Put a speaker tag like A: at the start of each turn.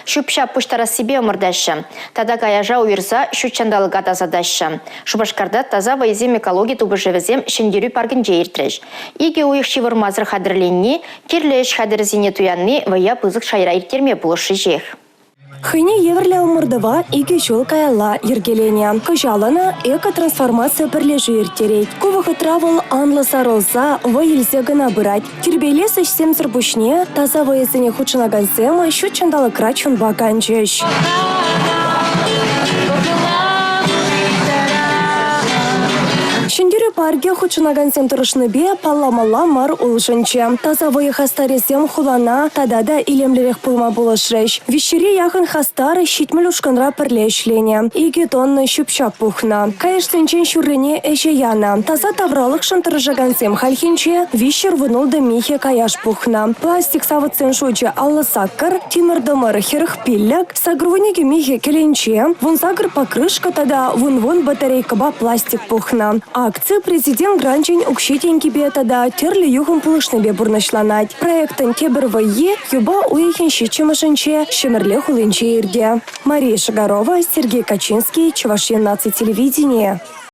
A: Шупша пуштара себе омырдашы. Тада каяжа уйырса шучандалыга тазадашы. Шубашкарда таза вайзем экология тубышевізем шендерю паргінже ертреш. Иге уйық шивырмазыр хадырленне, керлеш хадырзине туянны вая пызык шайра ертерме бұлышы жех.
B: Хыне еврлі умырдыва иге жол каяла ергелене. Кыжалана эко-трансформация бірлежу ертерейд. Кувығы травыл анлы сарылса, вайылзе гына бұрайд. Тербейлес ішсем зірбушне, таза вайызыне хучынагансем, шу чандалы крачун баган жеш. Шендері парге хучынагансем тұрышны бе палламалла мар улшынче. Таза вайы хастаресем хулана, тадада илемлерек пулма болышреш. Вещере яхын хастары щитміл ушканра пірлешлене. Иге тонны шупшак пухна. Кайыштынчен шуррене эше яна. Таза тавралық шынтырыжагансем хальхинче, вещер вынулды михе каяш пухна. Пластик савыцен шуче аллы саккар, тимырдымыр херых пилляк, сагрувынеге михе келенче, вун сагр покрышка тада вун-вун батарейкаба пластик пухна. Акция президент Гранчин укшетеньки бетада терли юхым пулышныбе бурнашланать. Проектын тебірвайе юба уехен щичымышынче шемерле хулынче ирге. Мария Шагарова, Сергей Качинский, Чувашия наци телевидение.